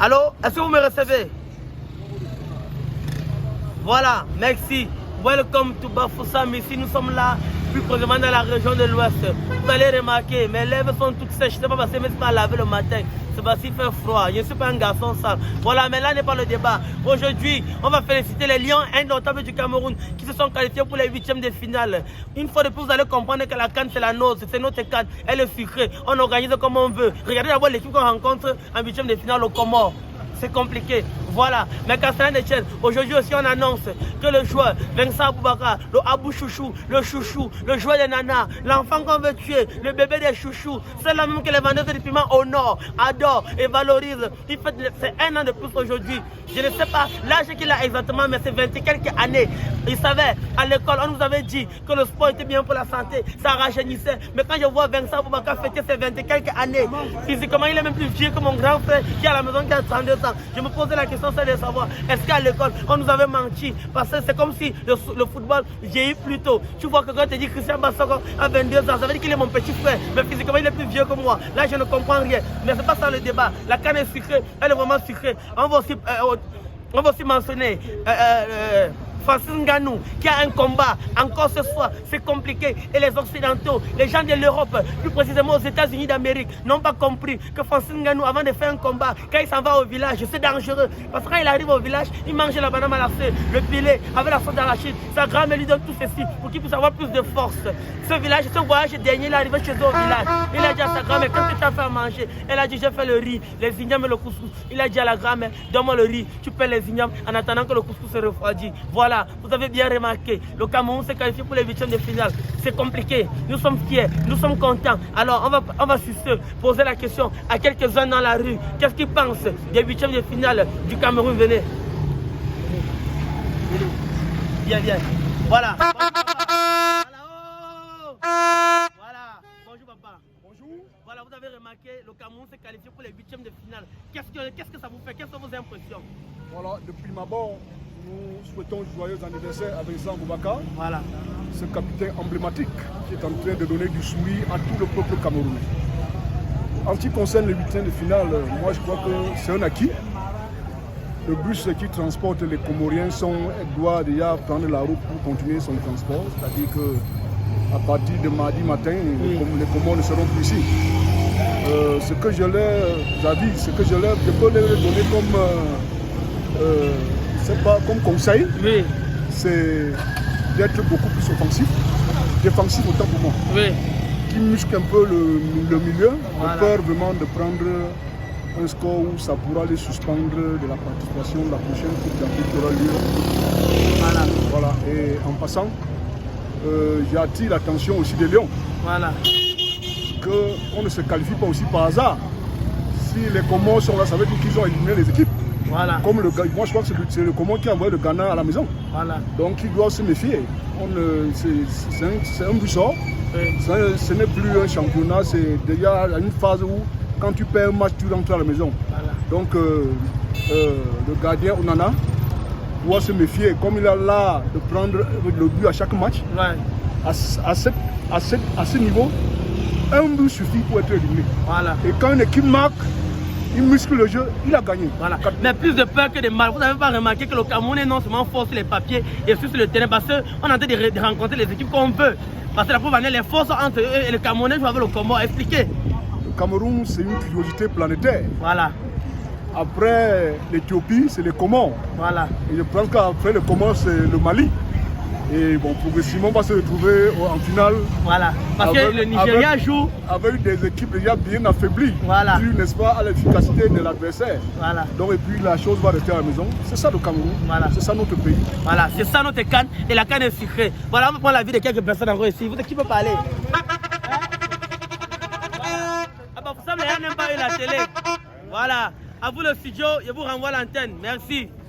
Allô, est-ce que vous me recevez? Voilà, merci. Welcome to Bafoussam. Ici, nous sommes là, plus précisément dans la région de l'Ouest. Vous allez remarquer, mes lèvres sont toutes sèches. Je ne sais pas parce que je me suis pas lavé le matin. C'est parce qu'il fait froid. Je ne suis pas un garçon sale. Voilà, mais là n'est pas le débat. Aujourd'hui, on va féliciter les Lions indomptables du Cameroun qui se sont qualifiés pour les huitièmes de finale. Une fois de plus, vous allez comprendre que la CAN, c'est la nôtre. C'est notre CAN. Elle est sucrée. On organise comme on veut. Regardez d'abord l'équipe qu'on rencontre en huitième de finale au Comores. C'est compliqué, voilà. Mais qu'à cela ne tienne, aujourd'hui aussi on annonce que le joueur Vincent Aboubakar, le Abou Chouchou, le joueur des nanas, l'enfant qu'on veut tuer, le bébé des chouchous, c'est là même que les vendeurs de piments honorent, adorent et valorisent. C'est un an de plus aujourd'hui. Je ne sais pas l'âge qu'il a exactement, mais c'est 20 et quelques années. Il savait, à l'école, on nous avait dit que le sport était bien pour la santé, ça rajeunissait. Mais quand je vois Vincent Aboubakar fêter ses 20 et quelques années, physiquement il est même plus vieux que mon grand frère qui est à la maison qui a 32 ans. Je me posais la question, c'est de savoir, est-ce qu'à l'école, on nous avait menti? Parce que c'est comme si le football vieillit plus tôt. Tu vois que quand tu dis Christian Bassoko a 22 ans, ça veut dire qu'il est mon petit frère. Mais physiquement, il est plus vieux que moi. Là, je ne comprends rien. Mais c'est pas ça le débat. La canne est sucrée, elle est vraiment sucrée. On va aussi mentionner... Francis Ngannou qui a un combat encore ce soir, c'est compliqué. Et les Occidentaux, les gens de l'Europe, plus précisément aux États-Unis d'Amérique, n'ont pas compris que Francis Ngannou, avant de faire un combat, quand il s'en va au village, c'est dangereux. Parce que quand il arrive au village, il mange la banane malassée, le filet avec la sauce d'arachide. Sa grand-mère lui donne tout ceci pour qu'il puisse avoir plus de force. Ce village, ce voyage dernier, il est arrivé chez eux au village. Il a dit à sa grand-mère, qu'est-ce que tu as fait à manger? Elle a dit, j'ai fait le riz, les ignames et le couscous. Il a dit à la grand-mère, donne-moi le riz, tu paies les ignames en attendant que le couscous se refroidisse. Voilà. Vous avez bien remarqué, le Cameroun s'est qualifié pour les huitièmes de finale. C'est compliqué, nous sommes fiers, nous sommes contents. Alors on va sur ce poser la question à quelques-uns dans la rue. Qu'est-ce qu'ils pensent des huitièmes de finale du Cameroun? Venez. Bien, bien. Voilà. Voilà. Bonjour papa. Bonjour. Voilà, vous avez remarqué, le Cameroun s'est qualifié pour les huitièmes de finale. Qu'est-ce que ça vous fait? Quelles sont vos impressions? Voilà, depuis ma abord, nous souhaitons joyeux anniversaire à Vincent Aboubakar, voilà, ce capitaine emblématique qui est en train de donner du sourire à tout le peuple camerounais. En ce qui concerne les huitièmes de finale, moi je crois que c'est un acquis. Le bus qui transporte les Comoriens doit déjà prendre la route pour continuer son transport, c'est-à-dire qu'à partir de mardi matin, les Comores ne seront plus ici. Ce que je leur avise, je peux leur donner comme conseil, oui, c'est d'être beaucoup plus offensif, défensif autant pour moi. Oui. Qui muscle un peu le milieu, voilà, de peur vraiment de prendre un score où ça pourra les suspendre de la participation de la prochaine Coupe d'Afrique qui aura lieu. Voilà. Voilà. Et en passant, j'attire l'attention aussi des Lions. Voilà. Qu'on ne se qualifie pas aussi par hasard. Si les Comores sont là, ça veut dire qu'ils ont éliminé les équipes. Voilà. Comme moi je crois que c'est le Comore qui a envoyé le Ghana à la maison. Voilà. Donc il doit se méfier. C'est un but sort. Oui. Ce n'est plus un championnat, c'est déjà une phase où quand tu perds un match, tu rentres à la maison. Voilà. Donc le gardien Onana doit se méfier. Comme il a l'art de prendre le but à chaque match, ouais, à ce niveau, un but suffit pour être éliminé. Voilà. Et quand une équipe marque, il muscle le jeu, il a gagné. Voilà. Mais plus de peur que de mal. Vous n'avez pas remarqué que le Cameroun est non seulement fort sur les papiers et sur le terrain, parce qu'on est en train de rencontrer les équipes qu'on veut. Parce que la preuve, les forces entre eux et le Camerounais jouent avec le Comore. Expliquez. Le Cameroun, c'est une curiosité planétaire. Voilà. Après l'Éthiopie, c'est les Comores. Voilà. Et je pense qu'après le Comore, c'est le Mali. Et bon, progressivement, on va se retrouver en finale. Voilà. Parce que le Nigeria joue avec des équipes déjà bien affaiblies. Voilà. Dû, n'est-ce pas, à l'efficacité de l'adversaire. Voilà. Donc, et puis la chose va rester à la maison. C'est ça le Cameroun. Voilà. C'est ça notre pays. Voilà. C'est ça notre canne. Et la canne est sucrée. Voilà, on va prendre la vie de quelques personnes encore ici. Vous êtes qui peut parler? Ah bah, vous savez, il n'y a même pas eu la télé. Voilà. À vous le studio, je vous renvoie l'antenne. Merci.